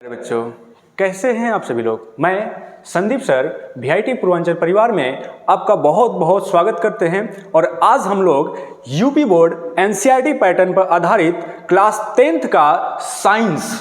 बच्चों, कैसे हैं आप सभी लोग। मैं संदीप सर वीआईटी पूर्वांचल परिवार में आपका बहुत बहुत स्वागत करते हैं। और आज हम लोग यूपी बोर्ड एनसीईआरटी पैटर्न पर आधारित क्लास 10th का साइंस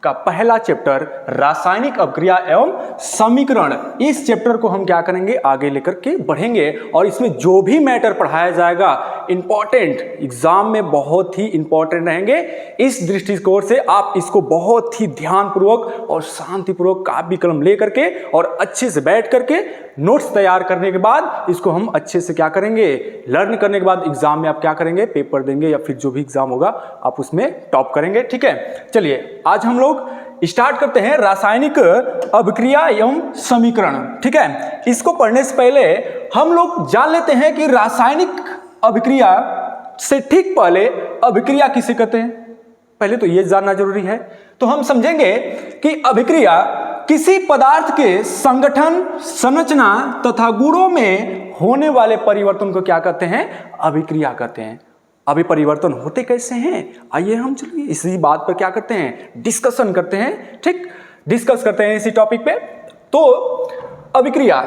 का पहला चैप्टर रासायनिक अभिक्रिया एवं समीकरण, इस चैप्टर को हम क्या करेंगे, आगे लेकर के बढ़ेंगे। और इसमें जो भी मैटर पढ़ाया जाएगा इंपॉर्टेंट, एग्जाम में बहुत ही इंपॉर्टेंट रहेंगे। इस दृष्टिकोण से आप इसको बहुत ही ध्यानपूर्वक और शांतिपूर्वक कापी कलम लेकर के और अच्छे से बैठ करके नोट्स तैयार करने के बाद इसको हम अच्छे से क्या करेंगे, लर्न करने के बाद एग्जाम में आप क्या करेंगे, पेपर देंगे या फिर जो भी एग्जाम होगा आप उसमें टॉप करेंगे। ठीक है, चलिए आज हम लोग स्टार्ट करते हैं रासायनिक अभिक्रिया एवं समीकरण। ठीक है, इसको पढ़ने से पहले हम लोग जान लेते हैं कि रासायनिक अभिक्रिया से ठीक पहले अभिक्रिया किसे कहते हैं। पहले तो यह जानना जरूरी है। तो हम समझेंगे कि अभिक्रिया किसी पदार्थ के संगठन, संरचना तथा गुणों में होने वाले परिवर्तन को क्या कहते हैं, अभिक्रिया कहते हैं। अभी परिवर्तन होते कैसे हैं, आइए हम चलिए इसी बात पर क्या करते हैं, डिस्कशन करते हैं। ठीक, डिस्कस करते हैं इसी टॉपिक पे। तो अभिक्रिया,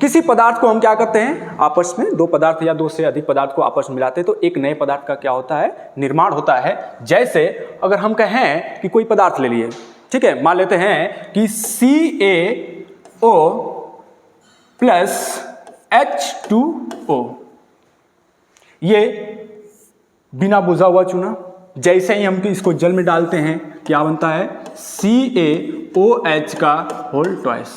किसी पदार्थ को हम क्या करते हैं, आपस में दो पदार्थ या दो से अधिक पदार्थ को आपस में मिलाते हैं तो एक नए पदार्थ का क्या होता है, निर्माण होता है। जैसे अगर हम कहें कि कोई पदार्थ ले लिए, ठीक है, मान लेते हैं कि CaO प्लस H2O, ये बिना बुझा हुआ चूना, जैसे ही हम इसको जल में डालते हैं क्या बनता है, CaOH का होल ट्वाइस।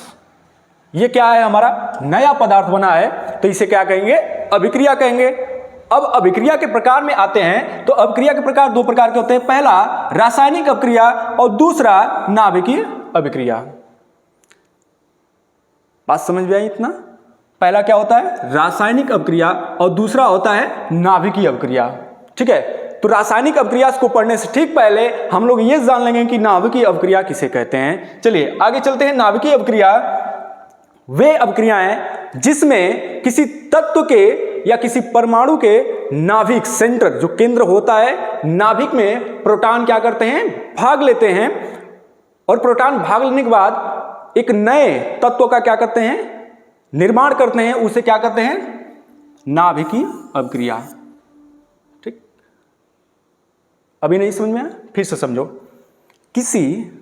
ये क्या है, हमारा नया पदार्थ बना है, तो इसे क्या कहेंगे, अभिक्रिया कहेंगे। अब अभिक्रिया के प्रकार में आते हैं तो अभिक्रिया के प्रकार दो प्रकार के होते हैं। पहला रासायनिक अभिक्रिया और दूसरा नाभिकीय अभिक्रिया। बात समझ में आई इतना। पहला क्या होता है, रासायनिक अभिक्रिया और दूसरा होता है नाभिकीय अभिक्रिया। ठीक है, तो रासायनिक अभिक्रिया को पढ़ने से ठीक पहले हम लोग ये जान लेंगे कि नाभिकीय अभिक्रिया किसे कहते हैं। चलिए आगे चलते हैं। नाभिकीय अभिक्रिया वे अभिक्रियाएं जिसमें किसी तत्व के या किसी परमाणु के नाभिक, सेंटर जो केंद्र होता है, नाभिक में प्रोटॉन क्या करते हैं, भाग लेते हैं। और प्रोटॉन भाग लेने के बाद एक नए तत्व का क्या करते हैं, निर्माण करते हैं। उसे क्या कहते हैं, नाभिकीय अभिक्रिया। ठीक, अभी नहीं समझ में आया, फिर से समझो। किसी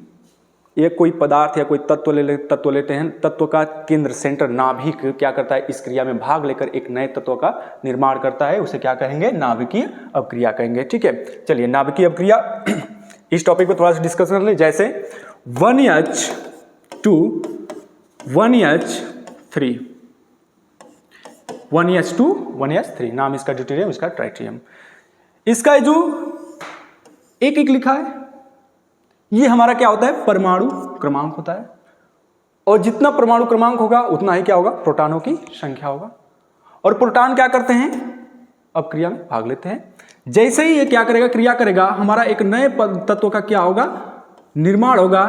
ये कोई पदार्थ या कोई तत्व लेते हैं, तत्व का केंद्र, सेंटर, नाभिक क्या करता है, इस क्रिया में भाग लेकर एक नए तत्व का निर्माण करता है। उसे क्या कहेंगे, नाभिकीय अभिक्रिया कहेंगे। ठीक है, चलिए नाभिकीय अभिक्रिया इस टॉपिक पर थोड़ा सा डिस्कस कर ले। जैसे 1H2 1H3, 1H2 1H3, नाम इसका ड्यूटेरियम, इसका ट्राइटियम। इसका जो एक एक लिखा है, ये हमारा क्या होता है, परमाणु क्रमांक होता है। और जितना परमाणु क्रमांक होगा उतना ही क्या होगा, प्रोटॉनों की संख्या होगा। और प्रोटॉन क्या करते हैं, अब क्रिया में भाग लेते हैं। जैसे ही ये क्या करेगा, क्रिया करेगा, हमारा एक नए तत्व का क्या होगा, निर्माण होगा।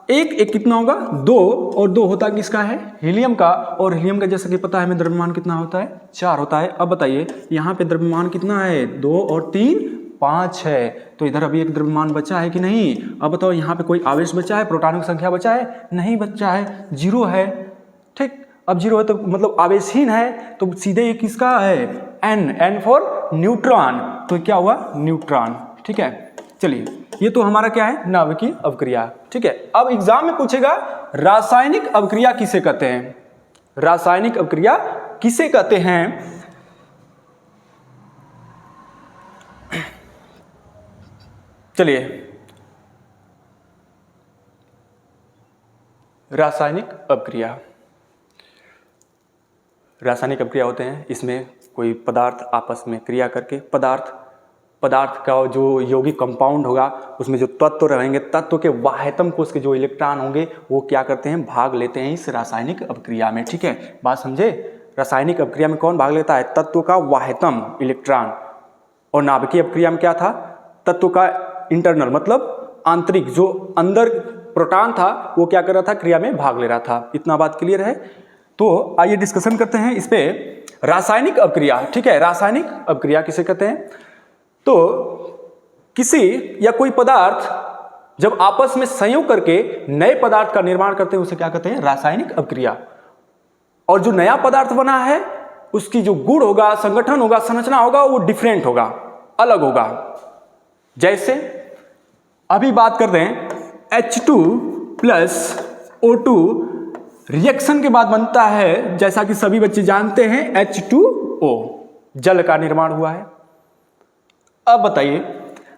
एक एक कितना होगा, 2, और 2 होता किसका है, हीलियम का। और हीलियम का जैसा कि पता है हमें द्रव्यमान कितना होता है, 4 होता है। अब बताइए यहाँ पे द्रव्यमान कितना है, 2 और 3 5 है। तो इधर अभी एक द्रव्यमान बचा है कि नहीं। अब बताओ यहाँ पे कोई आवेश बचा है, प्रोटॉनों की संख्या बचा है, नहीं बचा है, 0 है। ठीक, अब 0 है तो मतलब आवेशहीन है, तो सीधे ये किसका है, N फॉर न्यूट्रॉन। तो क्या हुआ, न्यूट्रॉन। ठीक है, चलिए ये तो हमारा क्या है, नाभिकीय अभिक्रिया। ठीक है, अब एग्जाम में पूछेगा रासायनिक अभिक्रिया किसे कहते हैं, रासायनिक अभिक्रिया किसे कहते हैं। चलिए रासायनिक अभिक्रिया, रासायनिक अभिक्रिया होते हैं, इसमें कोई पदार्थ आपस में क्रिया करके पदार्थ का जो यौगिक कंपाउंड होगा, उसमें जो तत्व रहेंगे, तत्व के वाह्यतम कोश के जो इलेक्ट्रॉन होंगे वो क्या करते हैं, भाग लेते हैं इस रासायनिक अभिक्रिया में। ठीक है, बात समझे। रासायनिक अभिक्रिया में कौन भाग लेता है, तत्व का वाह्यतम इलेक्ट्रॉन। और नाभिकीय अभिक्रिया में क्या था, तत्व का इंटरनल मतलब आंतरिक, जो अंदर प्रोटॉन था वो क्या कर रहा था, क्रिया में भाग ले रहा था। इतना बात क्लियर है। तो आइए डिस्कशन करते हैं इस पे, रासायनिक अभिक्रिया। ठीक है, रासायनिक अभिक्रिया किसे कहते हैं। तो किसी या कोई पदार्थ जब आपस में संयोग करके नए पदार्थ का निर्माण करते हैं उसे क्या कहते हैं? रासायनिक अभिक्रिया। और जो नया पदार्थ बना है उसकी जो गुण होगा, संगठन होगा, संरचना होगा, वो डिफरेंट होगा, अलग होगा। जैसे अभी बात करते हैं H2 प्लस O2 रिएक्शन के बाद बनता है, जैसा कि सभी बच्चे जानते हैं, H2O, जल का निर्माण हुआ है। अब बताइए,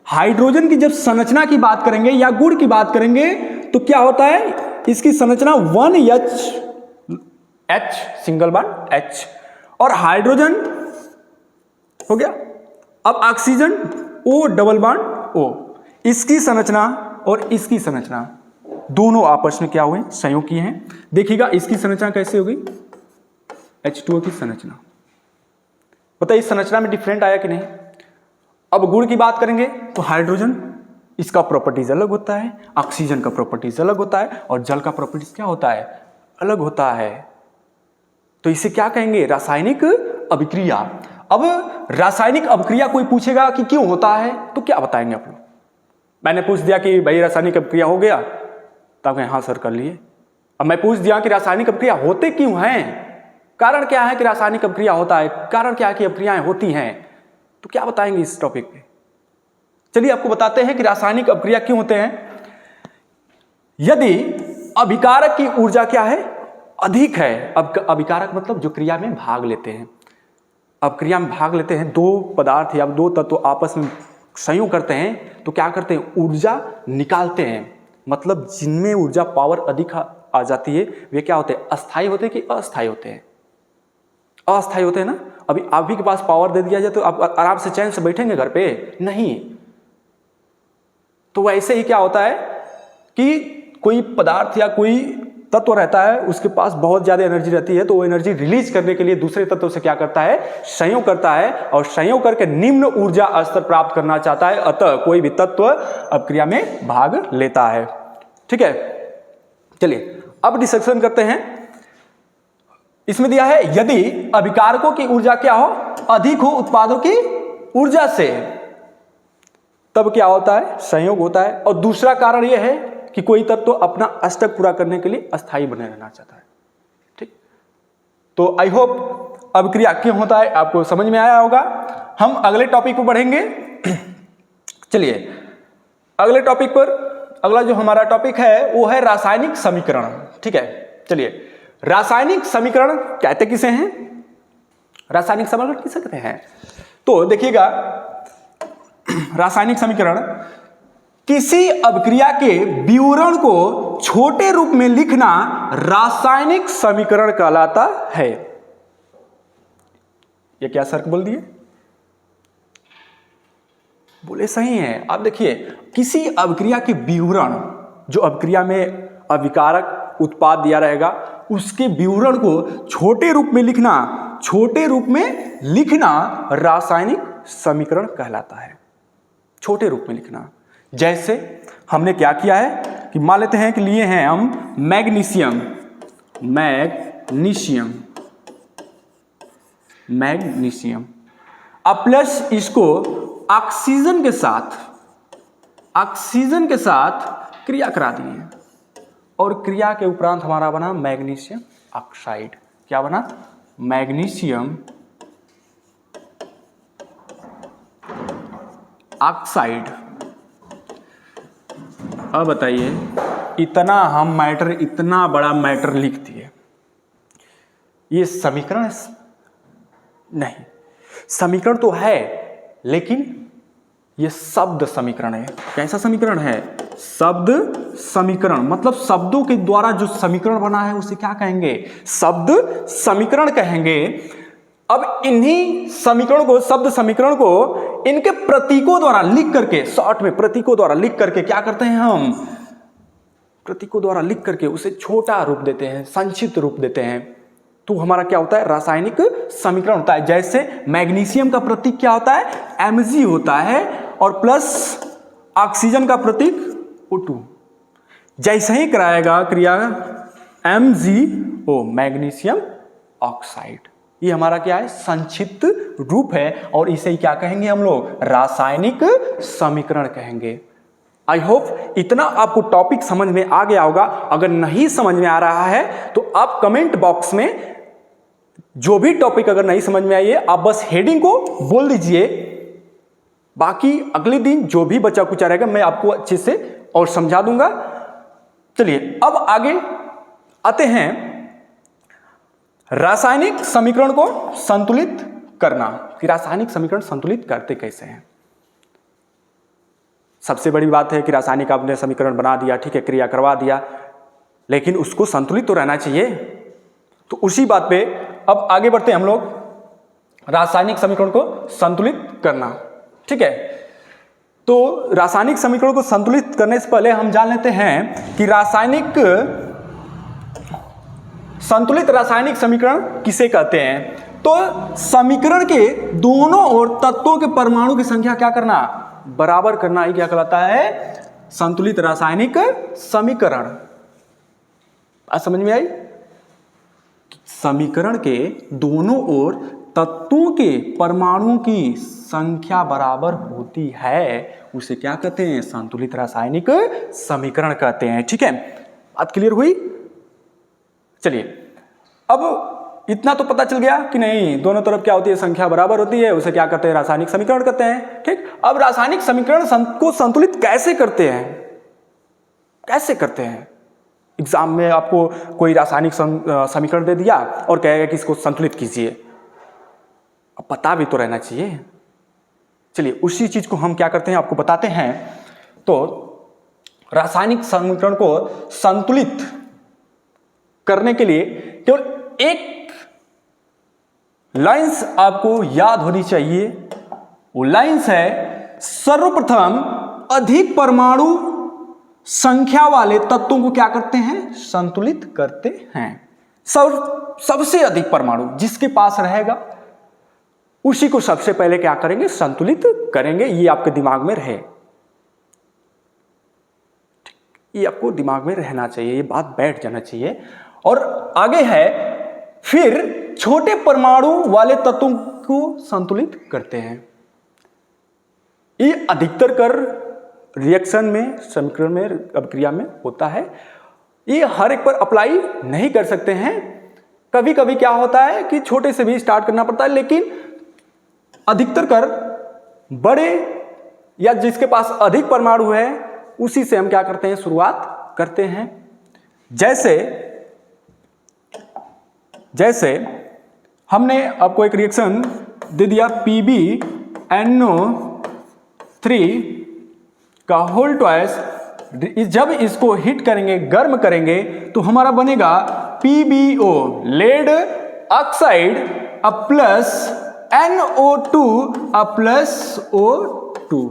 हाइड्रोजन की जब संरचना की बात करेंगे या गुण की बात करेंगे तो क्या होता है? इसकी संरचना 1H सिंगल बॉन्ड H, और हाइड्रोजन हो गया। अब oxygen O double bond O। इसकी संरचना और इसकी संरचना दोनों आपस में क्या हुए? संयोग किए हैं। देखिएगा इसकी संरचना कैसे होगी? H2O की संरचना। बताइए संरचना में डिफरेंट आया कि नहीं? अब गुण की बात करेंगे तो हाइड्रोजन, इसका प्रॉपर्टीज अलग होता है, ऑक्सीजन का प्रॉपर्टीज अलग होता है, और जल का प्रॉपर्टीज क्या होता है? अलग होता है। तो इसे क्या कहेंगे? रासायनिक अभिक्रिया। अब रासायनिक अभिक्रिया कोई पूछेगा कि क्यों होता है तो क्या बताएंगे आप लोग? मैंने पूछ दिया कि भाई रासायनिक अभिक्रिया हो गया, तब हाँ सर कर लिए। अब मैं पूछ दिया कि रासायनिक अभिक्रिया होते क्यों हैं, कारण क्या है कि रासायनिक अभिक्रिया होता है, कारण क्या है कि अभिक्रियाएं होती हैं, तो क्या बताएंगे इस टॉपिक पे? चलिए आपको बताते हैं कि रासायनिक अभिक्रिया क्यों होते हैं। यदि अभिकारक की ऊर्जा क्या है? अधिक है। अब अभिकारक मतलब जो क्रिया में भाग लेते हैं। अब क्रिया में भाग लेते हैं, दो पदार्थ या दो तत्व आपस में संयोग करते हैं तो क्या करते हैं? ऊर्जा निकालते हैं। मतलब जिनमें ऊर्जा पावर अधिक आ जाती है वे क्या होते हैं? अस्थायी होते हैं कि अस्थायी होते हैं? अस्थायी होते हैं ना। अभी आप भी के पास पावर दे दिया जाए तो आप आराम से चैन से बैठेंगे घर पे? नहीं। तो वैसे ही क्या होता है कि कोई पदार्थ या कोई तत्व रहता है, उसके पास बहुत ज्यादा एनर्जी रहती है, तो वो एनर्जी रिलीज करने के लिए दूसरे तत्व से क्या करता है? संयोग करता है, और संयोग करके निम्न ऊर्जा स्तर प्राप्त करना चाहता है। अतः कोई भी तत्व अभिक्रिया में भाग लेता है। ठीक है, चलिए अब डिस्कशन करते हैं। इसमें दिया है यदि अभिकारकों की ऊर्जा क्या हो? अधिक हो उत्पादों की ऊर्जा से, तब क्या होता है? संयोग होता है। और दूसरा कारण यह है कि कोई तत्व अपना अष्टक पूरा करने के लिए अस्थायी बने रहना चाहता है। ठीक, तो आई होप अभिक्रिया क्यों होता है आपको समझ में आया होगा। हम अगले टॉपिक पर बढ़ेंगे। चलिए अगले टॉपिक पर, अगला जो हमारा टॉपिक है वो है रासायनिक समीकरण। ठीक है, चलिए रासायनिक समीकरण कहते किसे हैं? रासायनिक समीकरण किसे कहते हैं? तो देखिएगा, रासायनिक समीकरण किसी अभिक्रिया के विवरण को छोटे रूप में लिखना रासायनिक समीकरण कहलाता है। ये क्या सर बोल दिए? बोले सही है। आप देखिए, किसी अभिक्रिया के विवरण, जो अभिक्रिया में अभिकारक उत्पाद दिया रहेगा उसके विवरण को छोटे रूप में लिखना, छोटे रूप में लिखना रासायनिक समीकरण कहलाता है। छोटे रूप में लिखना। जैसे हमने क्या किया है कि मान लेते हैं कि लिए हैं हम मैग्नीशियम, मैग्नीशियम अब प्लस इसको ऑक्सीजन के साथ क्रिया करा दिए, और क्रिया के उपरांत हमारा बना मैग्नीशियम ऑक्साइड। क्या बना? Magnesium oxide. अब बताइए, इतना बड़ा मैटर लिख दिए, ये समीकरण नहीं, समीकरण तो है लेकिन ये शब्द समीकरण है। कैसा समीकरण है? शब्द समीकरण। मतलब शब्दों के द्वारा जो समीकरण बना है उसे क्या कहेंगे? शब्द समीकरण कहेंगे। अब इन्हीं समीकरण को, शब्द समीकरण को इनके प्रतीकों द्वारा लिख करके, शॉर्ट में प्रतीकों द्वारा लिख करके क्या करते हैं हम? प्रतीकों द्वारा लिख करके उसे छोटा रूप देते हैं, संक्षिप्त रूप देते हैं, तो हमारा क्या होता है? रासायनिक समीकरण होता है। जैसे मैग्नीशियम का प्रतीक क्या होता है? Mg होता है, और प्लस ऑक्सीजन का प्रतीक O2। जैसे ही कराएगा क्रिया MgO, मैग्नीशियम ऑक्साइड, ये हमारा क्या है? संक्षिप्त रूप है, और इसे क्या कहेंगे हम लोग? रासायनिक समीकरण कहेंगे। आई होप इतना आपको टॉपिक समझ में आ गया होगा। अगर नहीं समझ में आ रहा है तो आप कमेंट बॉक्स में जो भी टॉपिक अगर नहीं समझ में आई है आप बस हेडिंग को बोल दीजिए, बाकी अगले दिन जो भी बचा कुचा रहेगा मैं आपको अच्छे से और समझा दूंगा। चलिए अब आगे आते हैं, रासायनिक समीकरण को संतुलित करना, कि रासायनिक समीकरण संतुलित करते कैसे हैं। सबसे बड़ी बात है कि रासायनिक आपने समीकरण बना दिया, ठीक है, क्रिया करवा दिया, लेकिन उसको संतुलित तो रहना चाहिए। तो उसी बात पे अब आगे बढ़ते हैं हम लोग, रासायनिक समीकरण को संतुलित करना, ठीक है। तो रासायनिक समीकरण को संतुलित करने से पहले हम जान लेते हैं कि संतुलित रासायनिक समीकरण किसे कहते हैं। तो समीकरण के दोनों ओर तत्वों के परमाणु की संख्या क्या करना, बराबर करना ही क्या कहलाता है, संतुलित रासायनिक समीकरण। बात समझ में आई? समीकरण के दोनों ओर तत्वों के परमाणुओं की संख्या बराबर होती है, उसे क्या कहते हैं, संतुलित रासायनिक समीकरण कहते हैं, ठीक है। बात क्लियर हुई? चलिए अब इतना तो पता चल गया कि नहीं, दोनों तरफ क्या होती है, संख्या बराबर होती है, उसे क्या कहते हैं, रासायनिक समीकरण कहते हैं, ठीक। अब रासायनिक समीकरण को संतुलित कैसे करते हैं, कैसे करते हैं। एग्जाम में आपको कोई रासायनिक समीकरण दे दिया और कहेगा कि इसको संतुलित कीजिए, अब पता भी तो रहना चाहिए। चलिए उसी चीज को हम क्या करते हैं आपको बताते हैं। तो रासायनिक समीकरण को संतुलित करने के लिए केवल एक लाइंस आपको याद होनी चाहिए, वो लाइंस है, सर्वप्रथम अधिक परमाणु संख्या वाले तत्वों को क्या करते हैं, संतुलित करते हैं। सबसे अधिक परमाणु जिसके पास रहेगा उसी को सबसे पहले क्या करेंगे, संतुलित करेंगे। ये आपके दिमाग में रहे, ये आपको दिमाग में रहना चाहिए, ये बात बैठ जाना चाहिए। और आगे है, फिर छोटे परमाणु वाले तत्वों को संतुलित करते हैं। ये अधिकतर कर रिएक्शन में, समीकरण में, अभिक्रिया में होता है। ये हर एक पर अप्लाई नहीं कर सकते हैं, कभी कभी क्या होता है कि छोटे से भी स्टार्ट करना पड़ता है, लेकिन अधिकतर कर बड़े या जिसके पास अधिक परमाणु है उसी से हम क्या करते हैं, शुरुआत करते हैं। जैसे हमने आपको एक रिएक्शन दे दिया PbNO3 का होल ट्वाइस, जब इसको हिट करेंगे, गर्म करेंगे, तो हमारा बनेगा PbO lead oxide plus NO2 plus O2।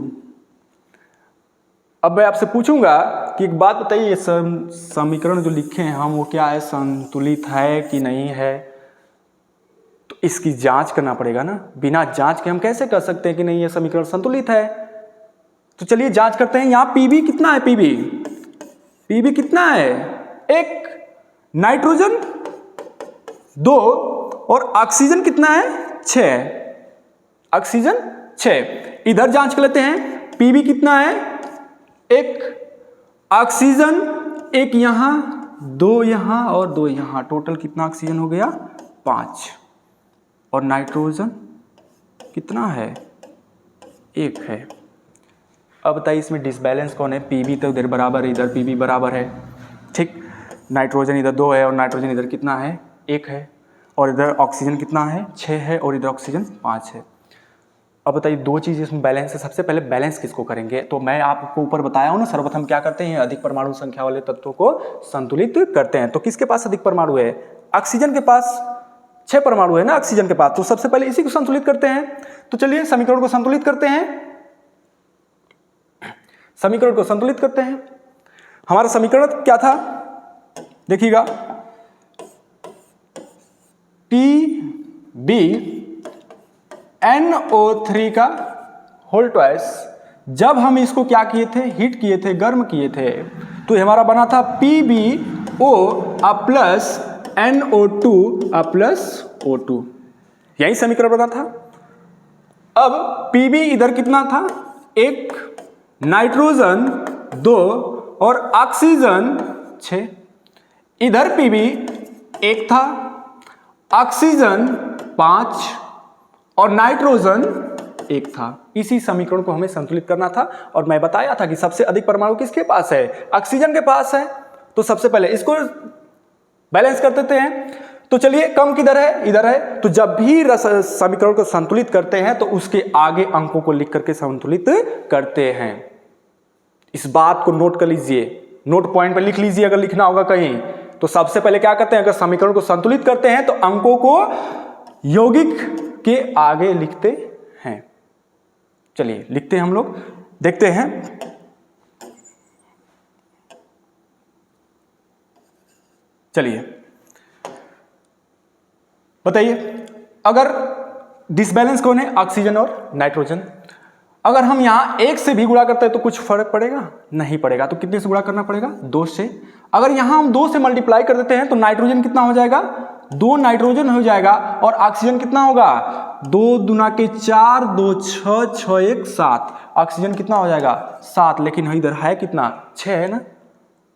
अब मैं आपसे पूछूंगा कि एक बात बताइए, ये समीकरण जो लिखे हैं हम, वो क्या है, संतुलित है कि नहीं है। तो इसकी जांच करना पड़ेगा ना, बिना जांच के हम कैसे कर सकते हैं कि नहीं ये समीकरण संतुलित है। तो चलिए जांच करते हैं। यहां पीबी कितना है, पीबी कितना है, एक, नाइट्रोजन 2 और ऑक्सीजन कितना है, 6, ऑक्सीजन 6। इधर जांच कर लेते हैं, पीबी कितना है, एक, ऑक्सीजन एक यहां, 2 यहां और 2 यहां, टोटल कितना ऑक्सीजन हो गया, 5। और नाइट्रोजन कितना है, 1 है। अब बताइए इसमें डिसबैलेंस कौन है, पीबी तो इधर बराबर है, इधर पीबी बराबर है, ठीक। नाइट्रोजन इधर 2 है और नाइट्रोजन इधर कितना है, 1 है। और इधर ऑक्सीजन कितना है, 6 है और इधर ऑक्सीजन 5 है। अब बताइए दो चीज़ इसमें बैलेंस है। सबसे पहले बैलेंस किसको करेंगे, तो मैं आपको ऊपर बताया हूँ ना, सर्वप्रथम क्या करते हैं, अधिक परमाणु संख्या वाले तत्वों को संतुलित करते हैं। तो किसके पास अधिक परमाणु है, ऑक्सीजन के पास 6 परमाणु है ना ऑक्सीजन के पास, तो सबसे पहले इसी को संतुलित करते हैं। तो चलिए समीकरण को संतुलित करते हैं, समीकरण को संतुलित करते हैं। हमारा समीकरण क्या था, देखिएगा, PbNO3 का होल ट्वाइस, जब हम इसको क्या किए थे, हीट किए थे, गर्म किए थे, तो हमारा बना था PbO plus NO2 plus O2, यही समीकरण बना था। अब Pb इधर कितना था, एक, नाइट्रोजन 2 और ऑक्सीजन 6। इधर Pb 1 था, ऑक्सीजन 5 और नाइट्रोजन 1 था। इसी समीकरण को हमें संतुलित करना था और मैं बताया था कि सबसे अधिक परमाणु किसके पास है, ऑक्सीजन के पास है। तो सबसे पहले इसको बैलेंस कर देते हैं। तो चलिए कम किधर है, इधर है। तो जब भी समीकरण को संतुलित करते हैं तो उसके आगे अंकों को लिख करके संतुलित करते हैं। इस बात को नोट कर लीजिए, नोट पॉइंट पर लिख लीजिए अगर लिखना होगा कहीं। तो सबसे पहले क्या करते हैं, अगर समीकरण को संतुलित करते हैं तो अंकों को यौगिक के आगे लिखते हैं। चलिए लिखते हैं हम लोग, देखते हैं। चलिए बताइए, अगर डिसबैलेंस कौन है, ऑक्सीजन और नाइट्रोजन। अगर हम यहां 1 से भी गुणा करते हैं तो कुछ फर्क पड़ेगा, नहीं पड़ेगा। तो कितने से गुणा करना पड़ेगा, 2 से। अगर यहां हम 2 से मल्टीप्लाई कर देते हैं तो नाइट्रोजन कितना हो जाएगा, 2 नाइट्रोजन हो जाएगा। और ऑक्सीजन कितना होगा, 2 दूना के 4, 2 6, 6 1 7। ऑक्सीजन कितना हो जाएगा, 7। लेकिन इधर है कितना, 6 है ना।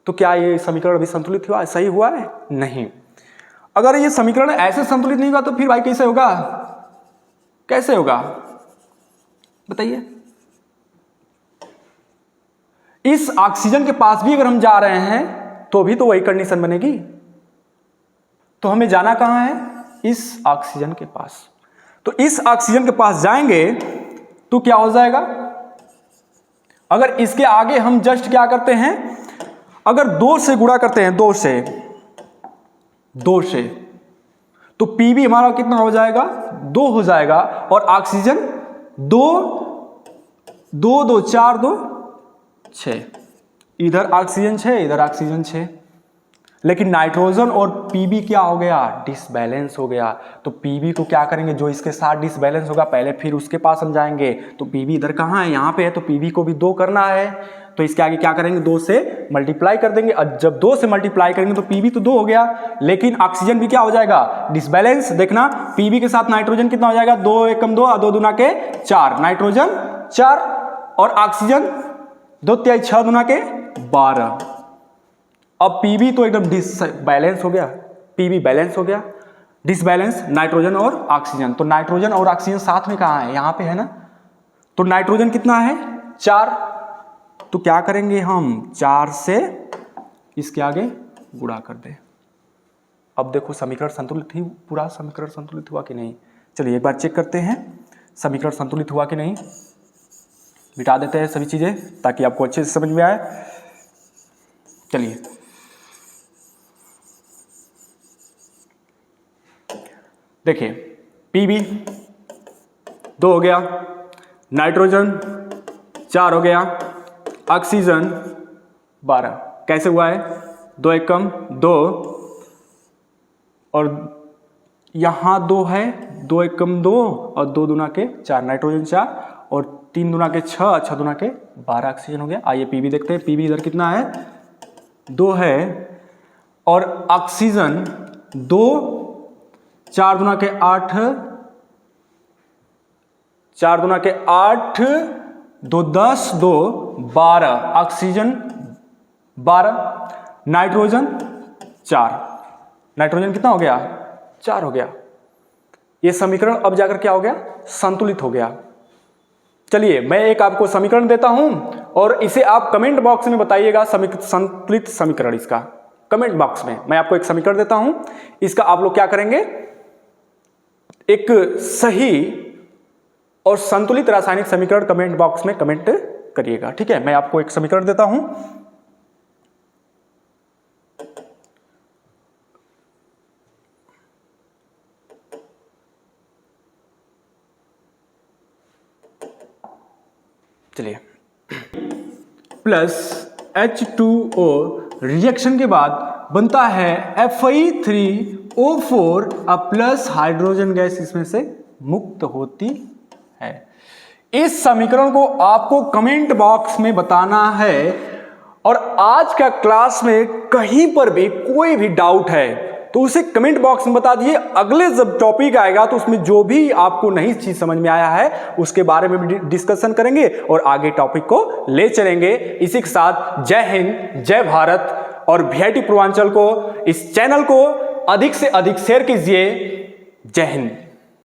तो क्या ये समीकरण अभी संतुलित हुआ, सही हुआ है, नहीं। अगर ये समीकरण ऐसे संतुलित नहीं हुआ तो फिर भाई कैसे होगा, कैसे होगा बताइए। इस ऑक्सीजन के पास भी अगर हम जा रहे हैं तो भी तो वही कंडीशन बनेगी। तो हमें जाना कहां है, इस ऑक्सीजन के पास। तो इस ऑक्सीजन के पास जाएंगे तो क्या हो जाएगा, अगर इसके आगे हम जस्ट क्या करते हैं, अगर 2 से गुणा करते हैं, 2 से तो Pb हमारा कितना हो जाएगा, 2 हो जाएगा। और ऑक्सीजन 2 2 2 4 2 6। इधर ऑक्सीजन 6, इधर ऑक्सीजन 6। लेकिन नाइट्रोजन और Pb क्या हो गया, डिसबैलेंस हो गया। तो Pb को क्या करेंगे, जो इसके साथ डिसबैलेंस होगा पहले फिर उसके पास हम जाएंगे। तो Pb इधर कहाँ है, यहाँ पे है। तो Pb को भी 2 करना है। तो इसके आगे क्या करेंगे, 2 से मल्टीप्लाई कर देंगे। और जब 2 से मल्टीप्लाई करेंगे तो Pb तो 2 हो गया, लेकिन ऑक्सीजन भी क्या हो जाएगा, डिसबैलेंस। देखना Pb के साथ नाइट्रोजन कितना हो जाएगा, 2 1 2 और 2 दूना के 4, नाइट्रोजन 4 और ऑक्सीजन 2 3 6 दूना के 12। अब Pb तो एकदम डिसबैलेंस हो गया, Pb बैलेंस हो गया, डिसबैलेंस नाइट्रोजन और ऑक्सीजन। तो नाइट्रोजन और ऑक्सीजन साथ में कहाँ है, यहाँ पे है ना। तो नाइट्रोजन कितना है, 4। तो क्या करेंगे हम, 4 से इसके आगे गुणा कर दे। अब देखो समीकरण संतुलित ही, पूरा समीकरण संतुलित हुआ कि नहीं। चलिए एक बार चेक करते हैं समीकरण संतुलित हुआ कि नहीं। मिटा देते हैं सभी चीजें ताकि आपको अच्छे से समझ में आए। चलिए देखिए, Pb 2 हो गया, नाइट्रोजन 4 हो गया, ऑक्सीजन 12। कैसे हुआ है, 2 1 2 और यहां 2 है, 2 1 2 और 2 दूना के 4, नाइट्रोजन 4 और 3 दूना के 6, 6 दूना के 12 ऑक्सीजन हो गया। आइए Pb देखते हैं। Pb इधर कितना है, 2 है और ऑक्सीजन 2, 4 दूना के 8, 4 दूना के 8, 2 10 2 12, ऑक्सीजन 12, नाइट्रोजन 4। नाइट्रोजन कितना हो गया, 4 हो गया। ये समीकरण अब जाकर क्या हो गया, संतुलित हो गया। चलिए मैं एक आपको समीकरण देता हूं और इसे आप कमेंट बॉक्स में बताइएगा, संतुलित समीकरण इसका कमेंट बॉक्स में। मैं आपको एक समीकरण देता हूं, इसका आप लोग क्या करेंगे, एक सही और संतुलित रासायनिक समीकरण कमेंट बॉक्स में कमेंट करिएगा, ठीक है। मैं आपको एक समीकरण देता हूं, चलिए प्लस H2O रिएक्शन के बाद बनता है Fe3O4 प्लस हाइड्रोजन गैस इसमें से मुक्त होती है। इस समीकरण को आपको कमेंट बॉक्स में बताना है। और आज का क्लास में कहीं पर भी कोई भी डाउट है तो तो उसे कमेंट बॉक्स में बता दीजिए। अगले जब टॉपिक आएगा तो उसमें जो भी आपको नई चीज समझ में आया है उसके बारे में भी डिस्कशन करेंगे और आगे टॉपिक को ले चलेंगे। इसी के साथ जय हिंद, जय भारत और VIT पूर्वांचल को, इस चैनल को अधिक से अधिक शेयर कीजिए। जय हिंद।